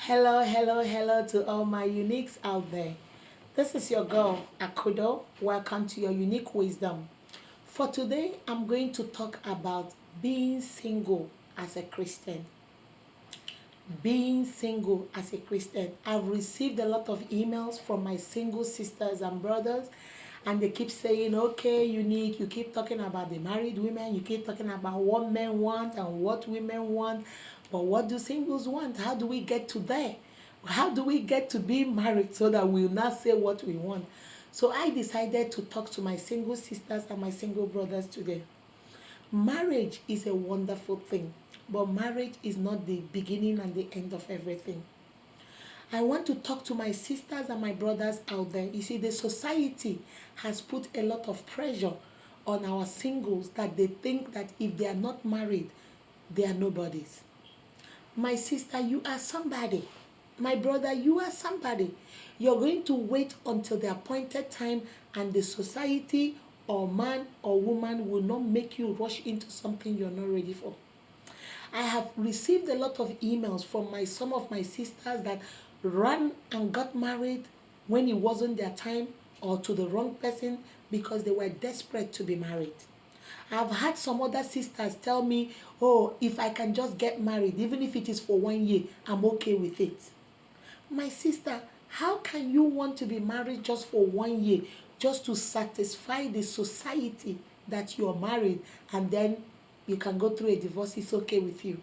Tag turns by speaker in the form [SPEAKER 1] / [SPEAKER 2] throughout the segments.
[SPEAKER 1] Hello to all my uniques out there. This is your girl, Akudo. Welcome to your unique wisdom. For today, I'm going to talk about being single as a Christian. Being single as a Christian. I've received a lot of emails from my single sisters and brothers, and they keep saying, okay, unique, you keep talking about the married women, you keep talking about what men want and what women want, but what do singles want? How do we get to there? How do we get to be married so that we'll not say what we want? So I decided to talk to my single sisters and my single brothers today. Marriage is a wonderful thing, but marriage is not the beginning and the end of everything. I want to talk to my sisters and my brothers out there. You see, the society has put a lot of pressure on our singles that they think that if they are not married, they are nobodies. My sister, you are somebody. My brother, you are somebody. You're going to wait until the appointed time, and the society or man or woman will not make you rush into something you're not ready for. I have received a lot of emails from some of my sisters that ran and got married when it wasn't their time or to the wrong person because they were desperate to be married. I've had some other sisters tell me, oh, if I can just get married, even if it is for 1 year, I'm okay with it. My sister, how can you want to be married just for 1 year, just to satisfy the society that you're married, and then you can go through a divorce, it's okay with you?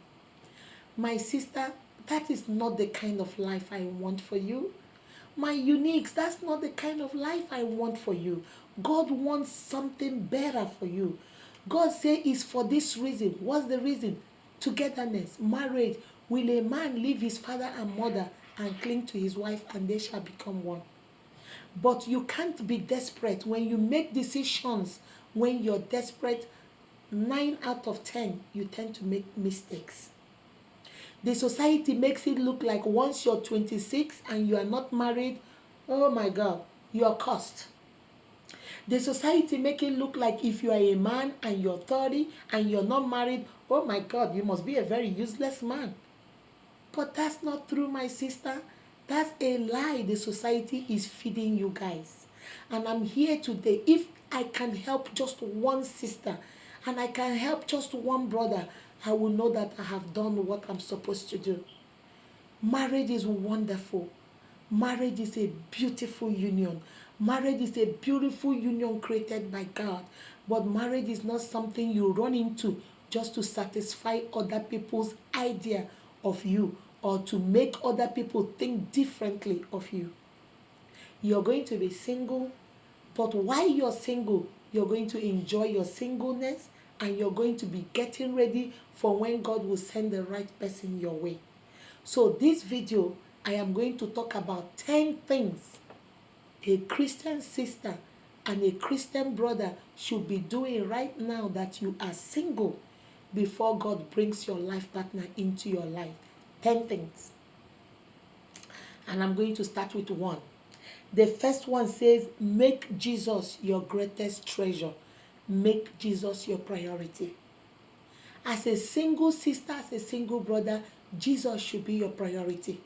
[SPEAKER 1] My sister, that is not the kind of life I want for you. My uniques, that's not the kind of life I want for you. God wants something better for you. God says it's for this reason. What's the reason? Togetherness, marriage. Will a man leave his father and mother and cling to his wife, and they shall become one? But you can't be desperate. When you make decisions, when you're desperate, 9 out of 10, you tend to make mistakes. The society makes it look like once you're 26 and you are not married, oh my God, you are cursed. The society make it look like if you are a man and you're 30 and you're not married, oh my God, you must be a very useless man. But that's not true, my sister. That's a lie the society is feeding you guys. And I'm here today. If I can help just one sister and I can help just one brother, I will know that I have done what I'm supposed to do. Marriage is wonderful. Marriage is a beautiful union. Marriage is a beautiful union created by God. But marriage is not something you run into just to satisfy other people's idea of you or to make other people think differently of you. You're going to be single, but while you're single, you're going to enjoy your singleness, and you're going to be getting ready for when God will send the right person your way. So this video, I am going to talk about 10 things a Christian sister and a Christian brother should be doing right now that you are single before God brings your life partner into your life. 10 things. And I'm going to start with one. The first one says, make Jesus your greatest treasure. Make Jesus your priority. As a single sister, as a single brother, Jesus should be your priority.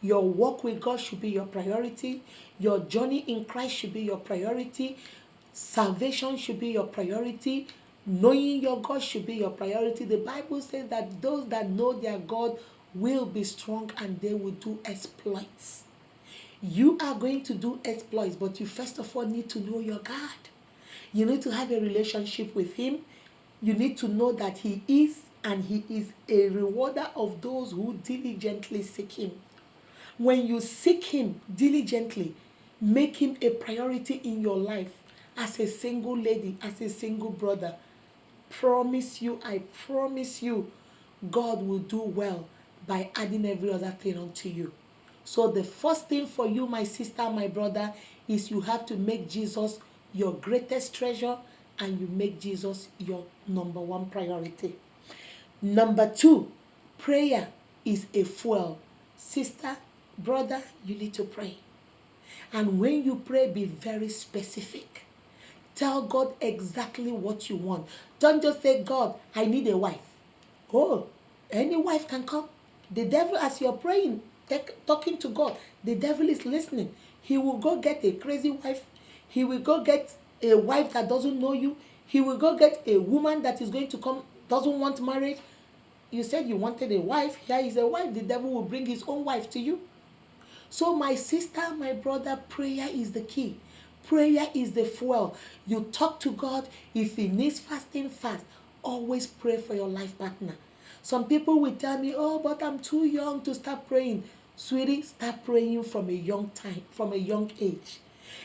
[SPEAKER 1] Your walk with God should be your priority. Your journey in Christ should be your priority. Salvation should be your priority. Knowing your God should be your priority. The Bible says that those that know their God will be strong and they will do exploits. You are going to do exploits, but you first of all need to know your God. You need to have a relationship with Him. You need to know that He is, and He is a rewarder of those who diligently seek Him. When you seek Him diligently, make Him a priority in your life as a single lady, as a single brother. I promise you, God will do well by adding every other thing unto you. So the first thing for you, my sister, my brother, is you have to make Jesus your greatest treasure, and you make Jesus your number one priority. Number two, prayer is a fuel. Sister, brother, you need to pray. And when you pray, be very specific. Tell God exactly what you want. Don't just say, God, I need a wife. Oh, any wife can come. The devil, as you're praying, talking to God, the devil is listening. He will go get a crazy wife. He will go get a wife that doesn't know you. He will go get a woman that is going to come, doesn't want marriage. You said you wanted a wife. Here is a wife. The devil will bring his own wife to you. So my sister, my brother, prayer is the key. Prayer is the fuel. You talk to God. If he needs fasting, fast. Always pray for your life partner. Some people will tell me, oh, but I'm too young to start praying. Sweetie, start praying from a young time, from a young age.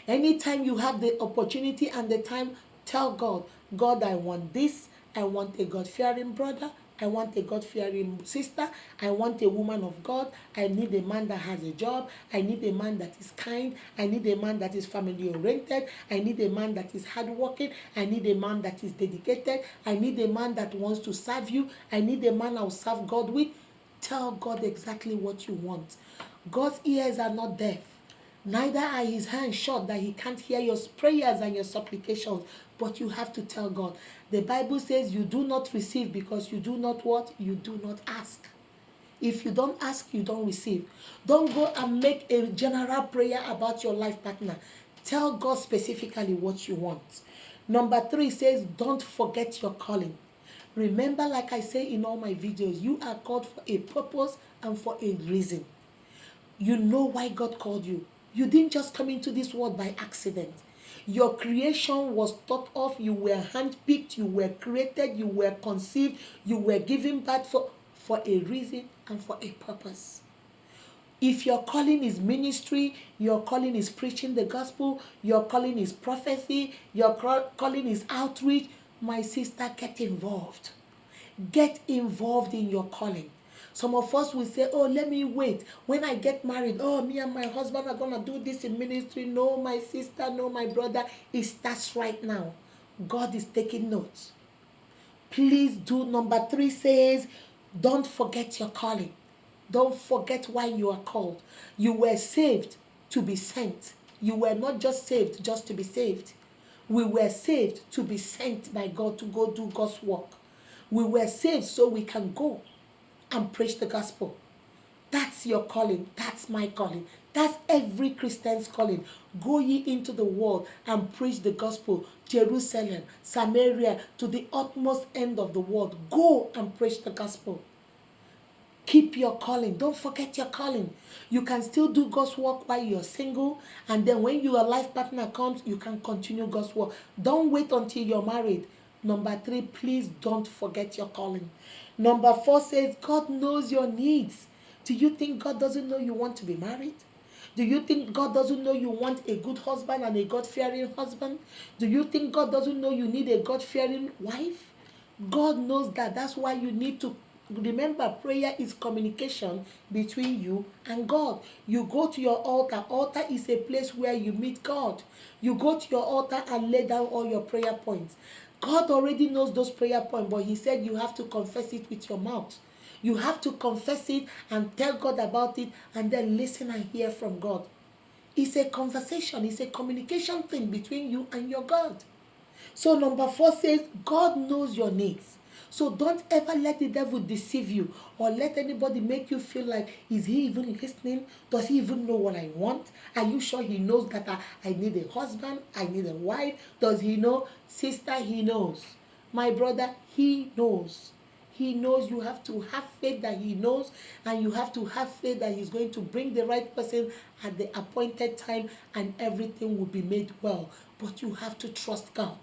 [SPEAKER 1] Anytime you have the opportunity and the time, tell God, God, I want this. I want a God-fearing brother. I want a God-fearing sister. I want a woman of God. I need a man that has a job. I need a man that is kind. I need a man that is family-oriented. I need a man that is hardworking. I need a man that is dedicated. I need a man that wants to serve you. I need a man I'll serve God with. Tell God exactly what you want. God's ears are not deaf. Neither are his hands short that he can't hear your prayers and your supplications. But you have to tell God. The Bible says you do not receive because you do not what? You do not ask. If you don't ask, you don't receive. Don't go and make a general prayer about your life partner. Tell God specifically what you want. Number 3 says, don't forget your calling. Remember, like I say in all my videos, you are called for a purpose and for a reason. You know why God called you. You didn't just come into this world by accident. Your creation was thought of. You were handpicked. You were created. You were conceived. You were given birth for a reason and for a purpose. If your calling is ministry, your calling is preaching the gospel, your calling is prophecy, your calling is outreach, my sister, get involved. Get involved in your calling. Some of us will say, oh, let me wait. When I get married, oh, me and my husband are going to do this in ministry. No, my sister, no, my brother. It starts right now. God is taking notes. Please do. Number 3 says, don't forget your calling. Don't forget why you are called. You were saved to be sent. You were not just saved just to be saved. We were saved to be sent by God to go do God's work. We were saved so we can go and preach the gospel. That's your calling. That's my calling. That's every Christian's calling. Go ye into the world and preach the gospel. Jerusalem, Samaria, to the utmost end of the world. Go and preach the gospel. Keep your calling. Don't forget your calling. You can still do God's work while you're single, and then when your life partner comes, you can continue God's work. Don't wait until you're married. Number 3, please don't forget your calling. Number 4 says, God knows your needs. Do you think God doesn't know you want to be married? Do you think God doesn't know you want a good husband and a God-fearing husband? Do you think God doesn't know you need a God-fearing wife? God knows that. That's why you need to remember, prayer is communication between you and God. You go to your altar. Altar is a place where you meet God. You go to your altar and lay down all your prayer points. God already knows those prayer points, but he said you have to confess it with your mouth. You have to confess it and tell God about it and then listen and hear from God. It's a conversation. It's a communication thing between you and your God. So number 4 says, God knows your needs. So don't ever let the devil deceive you or let anybody make you feel like, is he even listening? Does he even know what I want? Are you sure he knows that I need a husband? I need a wife? Does he know? Sister, he knows. My brother, he knows. He knows. You have to have faith that he knows, and you have to have faith that he's going to bring the right person at the appointed time and everything will be made well. But you have to trust God.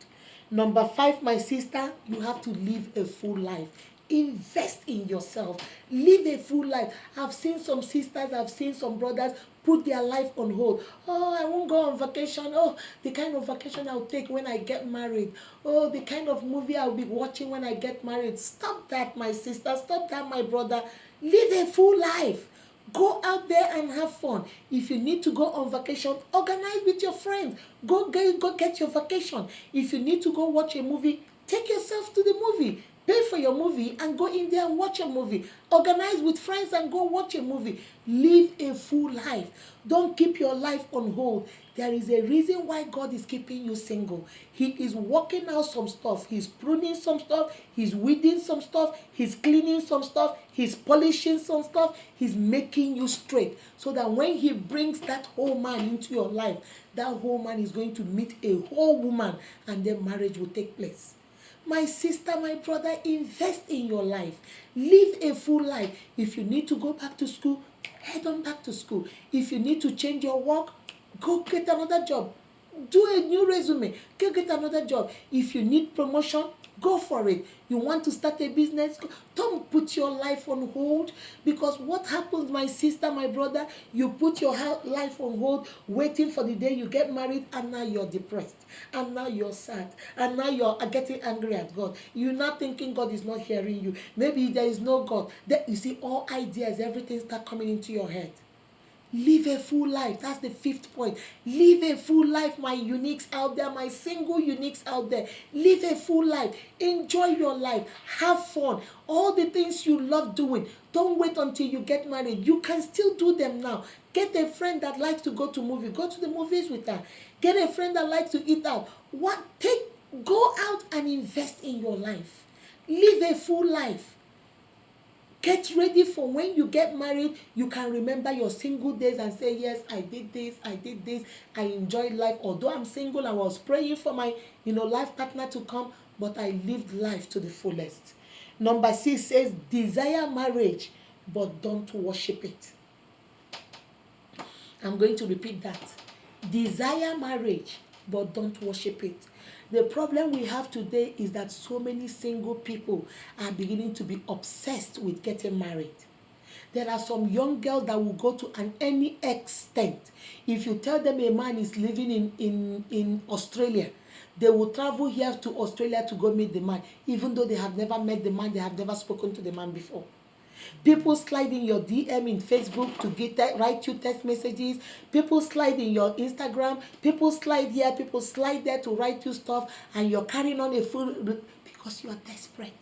[SPEAKER 1] Number 5, my sister, you have to live a full life. Invest in yourself. Live a full life. I've seen some sisters, I've seen some brothers put their life on hold. Oh, I won't go on vacation. Oh, the kind of vacation I'll take when I get married. Oh, the kind of movie I'll be watching when I get married. Stop that, my sister. Stop that, my brother. Live a full life. Go out there and have fun. If you need to go on vacation, organize with your friends. Go get your vacation. If you need to go watch a movie, take yourself to the movie. Pay for your movie and go in there and watch a movie. Organize with friends and go watch a movie. Live a full life. Don't keep your life on hold. There is a reason why God is keeping you single. He is working out some stuff. He's pruning some stuff. He's weeding some stuff. He's cleaning some stuff. He's polishing some stuff. He's making you straight. So that when he brings that whole man into your life, that whole man is going to meet a whole woman, and then marriage will take place. My sister, my brother, invest in your life. Live a full life. If you need to go back to school, head on back to school. If you need to change your work, go get another job. Do a new resume. Go get another job. If you need promotion, go for it. You want to start a business, don't put your life on hold, because what happens, my sister, my brother, you put your life on hold waiting for the day you get married, and now you're depressed, and now you're sad, and now you're getting angry at God. You're not thinking God is not hearing you. Maybe there is no God. Then you see all ideas, everything start coming into your head. Live a full life. That's the 5th point. Live a full life, my uniques out there, my single uniques out there. Live a full life. Enjoy your life. Have fun. All the things you love doing. Don't wait until you get married. You can still do them now. Get a friend that likes to go to movies. Go to the movies with her. Get a friend that likes to eat out. Go out and invest in your life. Live a full life. Get ready for when you get married, you can remember your single days and say, yes, I did this, I enjoyed life. Although I'm single, I was praying for my, life partner to come, but I lived life to the fullest. Number 6 says, desire marriage, but don't worship it. I'm going to repeat that. Desire marriage, but don't worship it. The problem we have today is that so many single people are beginning to be obsessed with getting married. There are some young girls that will go to any extent. If you tell them a man is living in Australia, they will travel here to Australia to go meet the man, even though they have never met the man, they have never spoken to the man before. People slide in your DM in Facebook to write you text messages. People slide in your Instagram. People slide here. People slide there to write you stuff. And you're carrying on a full, because you are desperate.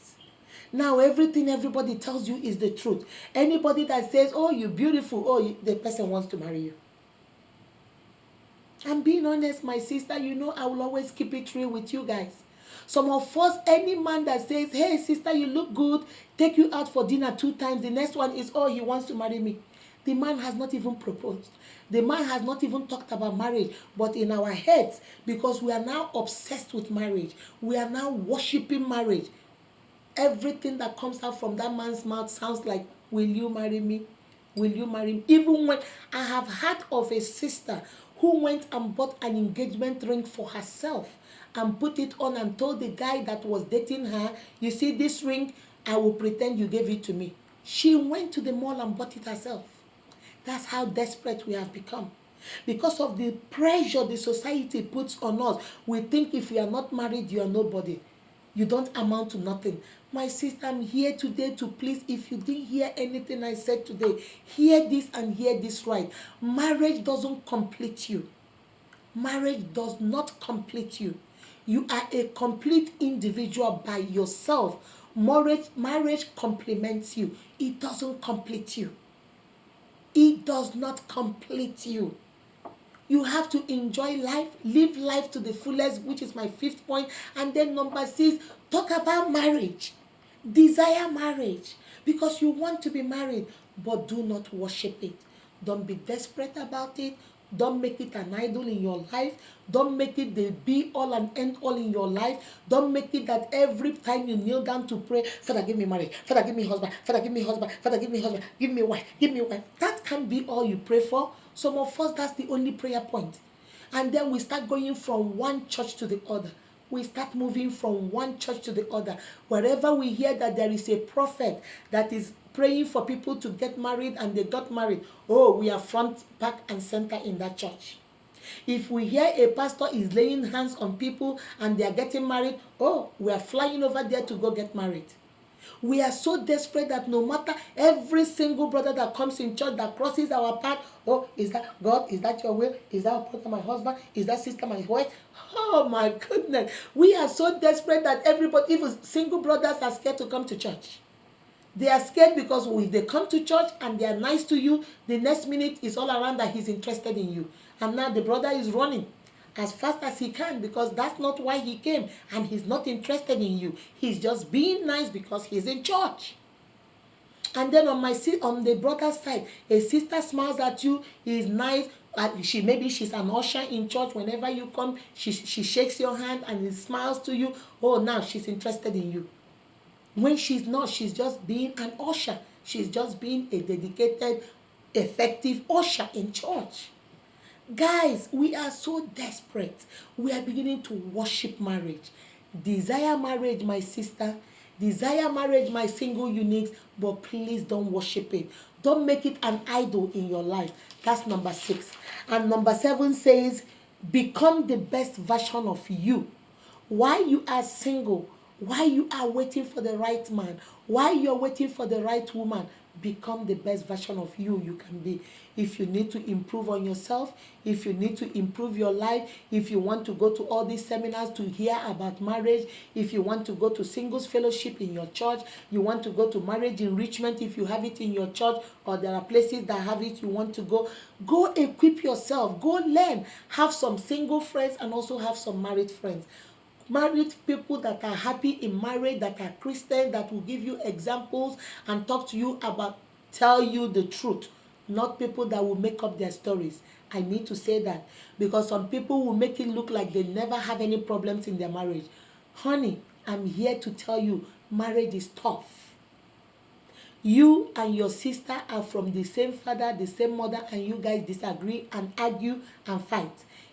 [SPEAKER 1] Now everything everybody tells you is the truth. Anybody that says, oh, you're beautiful, oh, the person wants to marry you. I'm being honest, my sister, I will always keep it real with you guys. Some of us, any man that says, hey, sister, you look good, take you out for dinner 2 times, the next one is, oh, he wants to marry me. The man has not even proposed. The man has not even talked about marriage. But in our heads, because we are now obsessed with marriage, we are now worshiping marriage. Everything that comes out from that man's mouth sounds like, will you marry me? Will you marry me? Even when I have heard of a sister who went and bought an engagement ring for herself and put it on and told the guy that was dating her, you see this ring, I will pretend you gave it to me. She went to the mall and bought it herself. That's how desperate we have become. Because of the pressure the society puts on us, we think if you are not married, you are nobody. You don't amount to nothing. My sister, I'm here today to please, if you didn't hear anything I said today, hear this and hear this right. Marriage doesn't complete you. Marriage does not complete you. You are a complete individual by yourself. Marriage complements you. It doesn't complete you. It does not complete you. You have to enjoy life, live life to the fullest, which is my 5th point. And then number 6, talk about marriage. Desire marriage because you want to be married, but do not worship it. Don't be desperate about it. Don't make it an idol in your life. Don't make it the be all and end all in your life. Don't make it that every time you kneel down to pray, Father, give me marriage. Father, give me husband. Father, give me husband. Father, give me husband. Give me wife. Give me wife. That can't be all you pray for. Some of us, that's the only prayer point. And then we start going from one church to the other. We start moving from one church to the other. Wherever we hear that there is a prophet that is praying for people to get married and they got married, oh, we are front, back, and center in that church. If we hear a pastor is laying hands on people and they are getting married, oh, we are flying over there to go get married. We are so desperate that no matter every single brother that comes in church that crosses our path, oh, is that God? Is that your will? Is that brother my husband? Is that sister my wife? Oh my goodness. We are so desperate that everybody, even single brothers, are scared to come to church. They are scared because if they come to church and they are nice to you, the next minute is all around that he's interested in you. And now the brother is running as fast as he can because that's not why he came, and he's not interested in you. He's just being nice because he's in church. And then on the brother's side, a sister smiles at you, is nice. Maybe she's an usher in church. Whenever you come, she shakes your hand and smiles to you. Oh, now she's interested in you. When she's not, she's just being an usher. She's just being a dedicated, effective usher in church. Guys, we are so desperate. We are beginning to worship marriage. Desire marriage, my sister. Desire marriage, my single uniques, but please don't worship it. Don't make it an idol in your life. That's number 6. And number 7 says, become the best version of you. While you are single, while you are waiting for the right man, while you're waiting for the right woman, become the best version of you can be. If you need to improve on yourself, if you need to improve your life, if you want to go to all these seminars to hear about marriage, if you want to go to singles fellowship in your church, you want to go to marriage enrichment if you have it in your church, or there are places that have it, you want to go equip yourself, go learn, have some single friends and also have some married friends. Married people that are happy in marriage, that are Christians, that will give you examples and talk to you about, tell you the truth, not people that will make up their stories. I need to say that because some people will make it look like they never have any problems in their marriage. Honey, I'm here to tell you, marriage is tough. You and your sister are from the same father, the same mother, and you guys disagree and argue and fight.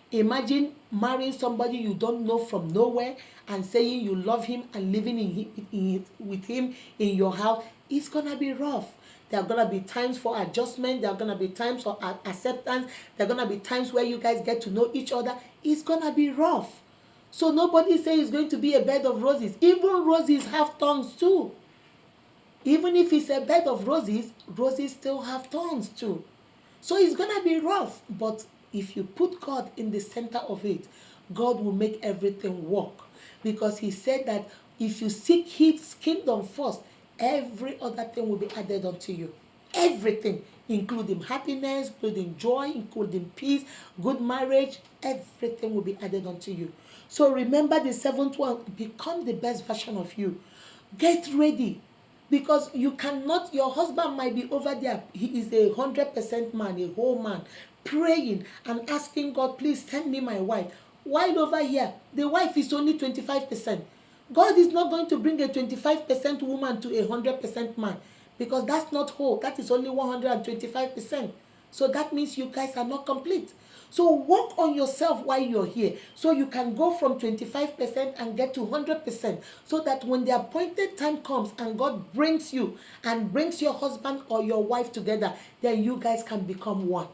[SPEAKER 1] Imagine marrying somebody you don't know from nowhere and saying you love him and living with him in your house. It's going to be rough. There are going to be times for adjustment. There are going to be times for acceptance. There are going to be times where you guys get to know each other. It's going to be rough. So nobody says it's going to be a bed of roses. Even roses have thorns too. Even if it's a bed of roses, roses still have thorns too. So it's going to be rough, but if you put God in the center of it, God will make everything work. Because he said that if you seek his kingdom first, every other thing will be added unto you. Everything, including happiness, including joy, including peace, good marriage, everything will be added unto you. So remember the 7th one, become the best version of you. Get ready. Because you cannot, your husband might be over there, he is 100% man, a whole man, praying and asking God, please send me my wife. While over here, the wife is only 25%. God is not going to bring a 25% woman to a 100% man, because that's not whole. That is only 125%. So that means you guys are not complete. So work on yourself while you're here, so you can go from 25% and get to 100%, so that when the appointed time comes and God brings you and brings your husband or your wife together, then you guys can become one.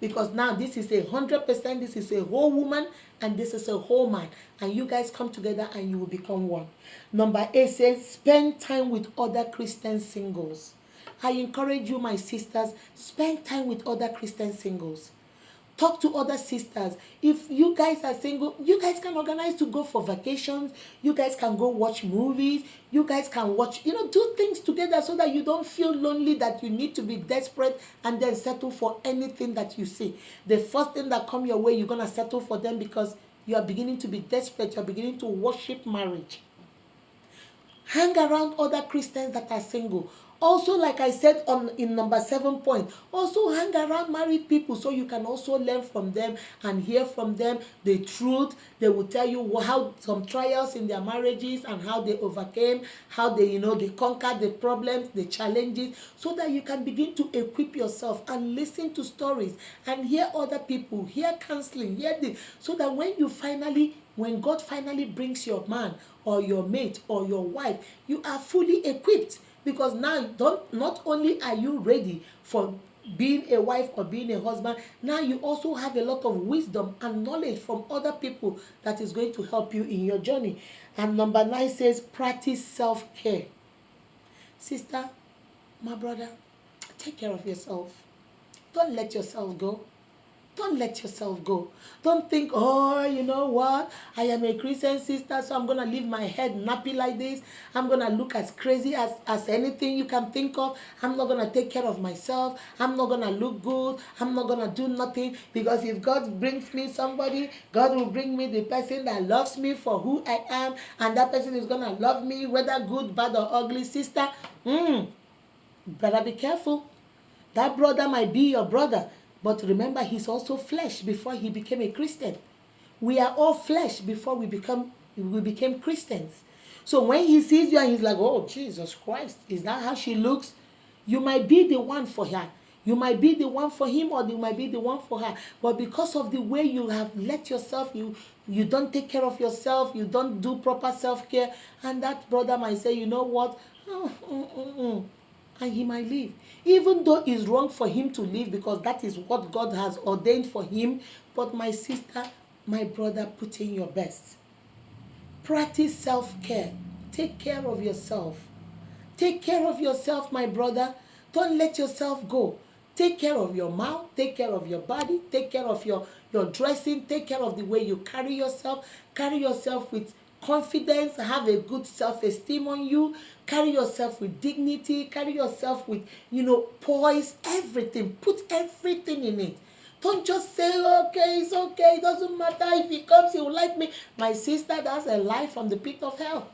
[SPEAKER 1] Because now this is 100%, this is a whole woman, and this is a whole man, and you guys come together and you will become one. Number 8 says, spend time with other Christian singles. I encourage you, my sisters, spend time with other Christian singles. Talk to other sisters. If you guys are single, you guys can organize to go for vacations. You guys can go watch movies. You guys can watch, do things together, so that you don't feel lonely, that you need to be desperate and then settle for anything that you see. The first thing that come your way, you're going to settle for them because you are beginning to be desperate. You're beginning to worship marriage. Hang around other Christians that are single. Also, like I said in number 7 point, also hang around married people, so you can also learn from them and hear from them the truth. They will tell you how some trials in their marriages and how they overcame, how they conquered the problems, the challenges, so that you can begin to equip yourself and listen to stories and hear other people, hear counseling, so that when God finally brings your man or your mate or your wife, you are fully equipped. Because now not only are you ready for being a wife or being a husband, now you also have a lot of wisdom and knowledge from other people that is going to help you in your journey. And number 9 says, practice self-care. Sister, my brother, take care of yourself. Don't let yourself go. Don't let yourself go. Don't think, oh, you know what? I am a Christian sister, so I'm going to leave my head nappy like this. I'm going to look as crazy as anything you can think of. I'm not going to take care of myself. I'm not going to look good. I'm not going to do nothing. Because if God brings me somebody, God will bring me the person that loves me for who I am. And that person is going to love me, whether good, bad, or ugly. Sister, better be careful. That brother might be your brother, but remember, he's also flesh before he became a Christian. We are all flesh before we became Christians. So when he sees you and he's like, oh, Jesus Christ, is that how she looks? You might be the one for her. You might be the one for him, or you might be the one for her. But because of the way you have let yourself, you don't take care of yourself, you don't do proper self-care, and that brother might say, you know what? And he might leave. Even though it's wrong for him to leave because that is what God has ordained for him. But my sister, my brother, put in your best. Practice self-care. Take care of yourself. Take care of yourself, my brother. Don't let yourself go. Take care of your mouth. Take care of your body. Take care of your dressing. Take care of the way you carry yourself. Carry yourself with confidence. Have a good self-esteem on you. Carry yourself with dignity. Carry yourself with, poise. Everything. Put everything in it. Don't just say, okay, it's okay. It doesn't matter. If he comes, he will like me. My sister, that's a lie from the pit of hell.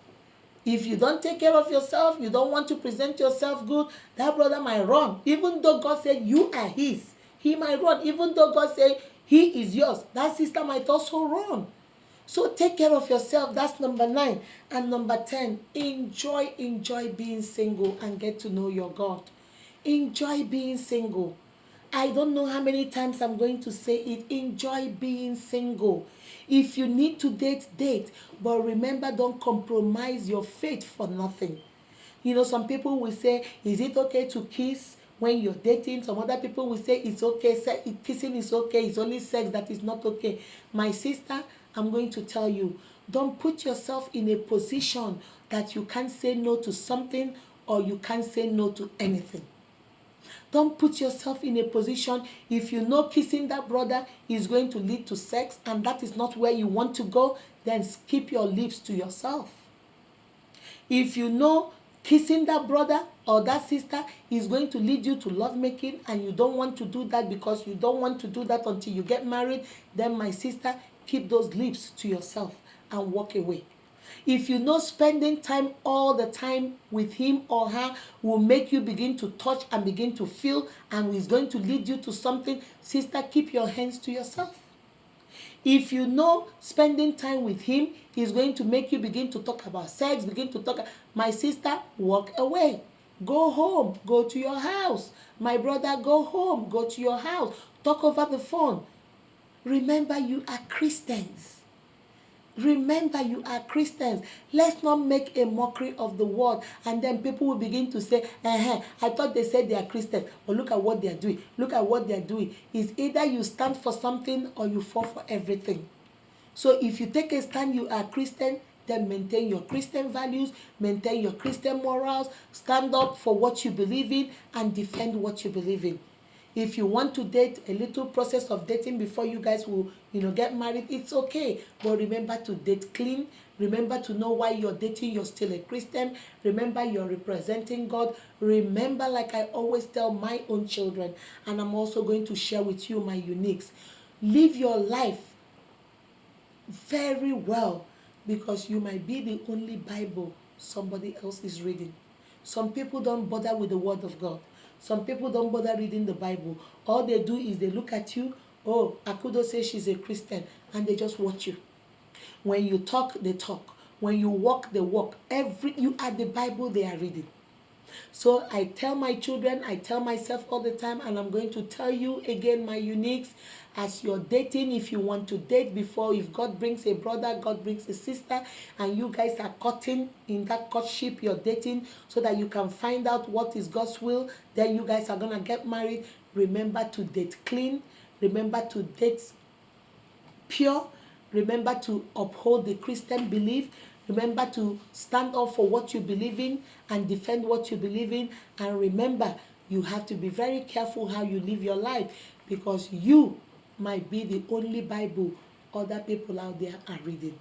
[SPEAKER 1] If you don't take care of yourself, you don't want to present yourself good, that brother might run. Even though God said you are his, he might run. Even though God said he is yours, that sister might also run. So take care of yourself. That's number 9. And number 10, enjoy being single and get to know your God. Enjoy being single. I don't know how many times I'm going to say it. Enjoy being single. If you need to date, date. But remember, don't compromise your faith for nothing. Some people will say, is it okay to kiss when you're dating? Some other people will say, it's okay. Kissing is okay. It's only sex that is not okay. My sister, I'm going to tell you, don't put yourself in a position that you can't say no to something or you can't say no to anything. Don't put yourself in a position, if you know kissing that brother is going to lead to sex and that is not where you want to go, then keep your lips to yourself. If you know kissing that brother or that sister is going to lead you to lovemaking and you don't want to do that because you don't want to do that until you get married, then my sister, keep those lips to yourself and walk away. If you know spending time all the time with him or her will make you begin to touch and begin to feel and is going to lead you to something, sister, keep your hands to yourself. If you know spending time with him is going to make you begin to talk about sex, my sister, walk away. Go home, go to your house. My brother, go home, go to your house. Talk over the phone. Remember, you are Christians. Remember, you are Christians. Let's not make a mockery of the word, and then people will begin to say, I thought they said they are Christians, but look at what they are doing. Look at what they are doing. It's either you stand for something or you fall for everything. So if you take a stand, you are Christian, then maintain your Christian values, maintain your Christian morals, stand up for what you believe in, and defend what you believe in. If you want to date, a little process of dating before you guys will, get married, it's okay. But remember to date clean. Remember to know why you're dating, you're still a Christian. Remember you're representing God. Remember, like I always tell my own children, and I'm also going to share with you my uniques. Live your life very well, because you might be the only Bible somebody else is reading. Some people don't bother with the word of God. Some people don't bother reading the Bible. All they do is they look at you, oh, Akudo says she's a Christian, and they just watch you. When you talk, they talk. When you walk, they walk. You are the Bible they are reading. So I tell my children, I tell myself all the time, and I'm going to tell you again, my uniques, as you're dating, if you want to date before, if God brings a brother, God brings a sister, and you guys are courting in that courtship, you're dating so that you can find out what is God's will, then you guys are going to get married. Remember to date clean. Remember to date pure. Remember to uphold the Christian belief. Remember to stand up for what you believe in and defend what you believe in. And remember, you have to be very careful how you live your life, because you might be the only Bible other people out there are reading.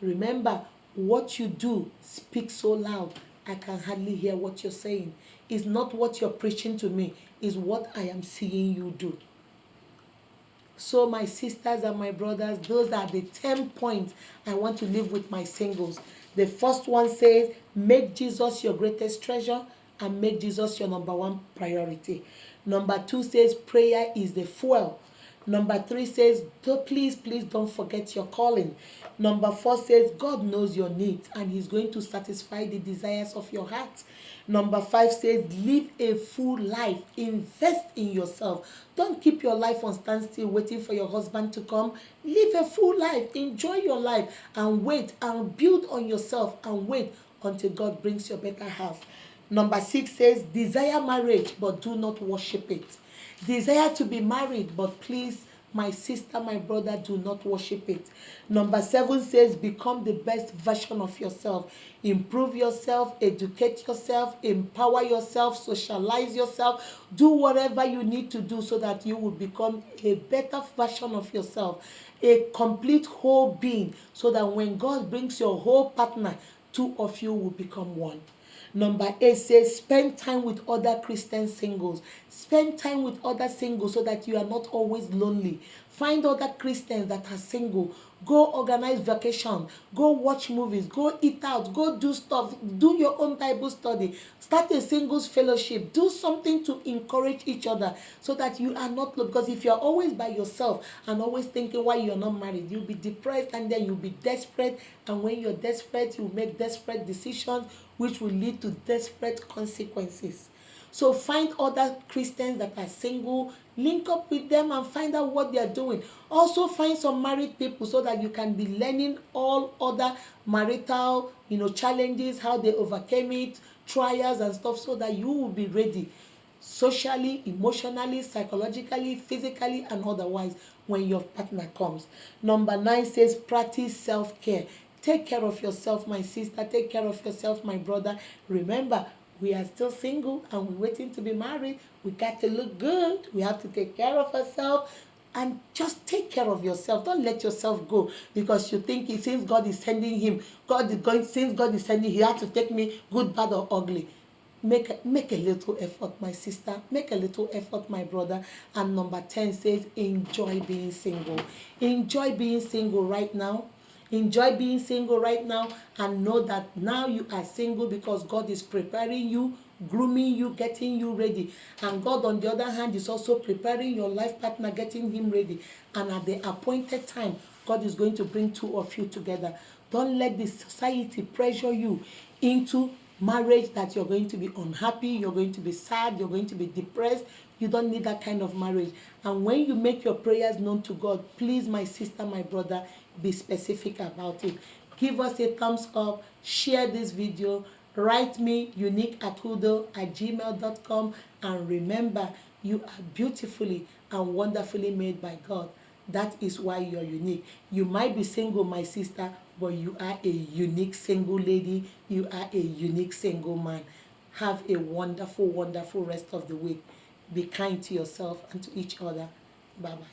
[SPEAKER 1] Remember, what you do speaks so loud, I can hardly hear what you're saying. It's not what you're preaching to me, it's what I am seeing you do. So, my sisters and my brothers, those are the 10 points I want to leave with my singles. The first one says, make Jesus your greatest treasure and make Jesus your number one priority. Number two says, prayer is the fuel. Number three says, please, please don't forget your calling. Number four says, God knows your needs and He's going to satisfy the desires of your heart. Number five says, live a full life. Invest in yourself. Don't keep your life on standstill waiting for your husband to come. Live a full life. Enjoy your life and wait and build on yourself and wait until God brings your better half. Number six says, desire marriage but do not worship it. Desire to be married, but please, my sister, my brother, do not worship it. Number seven says, become the best version of yourself. Improve yourself, educate yourself, empower yourself, socialize yourself. Do whatever you need to do so that you will become a better version of yourself, a complete whole being, so that when God brings your whole partner, two of you will become one. Number 8 says, spend time with other Christian singles. Spend time with other singles so that you are not always lonely. Find other Christians that are single. Go organize vacation. Go watch movies. Go eat out. Go do stuff. Do your own Bible study. Start a singles fellowship. Do something to encourage each other so that you are not lonely. Because if you're always by yourself and always thinking why you're not married, you'll be depressed and then you'll be desperate. And when you're desperate, you make desperate decisions which will lead to desperate consequences. So find other Christians that are single, link up with them and find out what they are doing. Also find some married people so that you can be learning all other marital, challenges, how they overcame it, trials and stuff, so that you will be ready socially, emotionally, psychologically, physically, and otherwise when your partner comes. Number 9 says practice self-care. Take care of yourself, my sister. Take care of yourself, my brother. Remember, we are still single and we're waiting to be married. We got to look good. We have to take care of ourselves. And just take care of yourself. Don't let yourself go because you think since God is sending him, since God is sending, he has to take me good, bad, or ugly. Make a little effort, my sister. Make a little effort, my brother. And number 10 says, enjoy being single. Enjoy being single right now. Enjoy being single right now and know that now you are single because God is preparing you, grooming you, getting you ready. And God, on the other hand, is also preparing your life partner, getting him ready. And at the appointed time, God is going to bring two of you together. Don't let the society pressure you into marriage that you're going to be unhappy, you're going to be sad, you're going to be depressed. You don't need that kind of marriage. And when you make your prayers known to God, please, my sister, my brother, be specific about it. Give us a thumbs up, share this video, write me uniqueakudo@gmail.com, and remember, you are beautifully and wonderfully made by God. That is why you're unique. You might be single, my sister, but you are a unique single lady. You are a unique single man. Have a wonderful, wonderful rest of the week. Be kind to yourself and to each other. Bye-bye.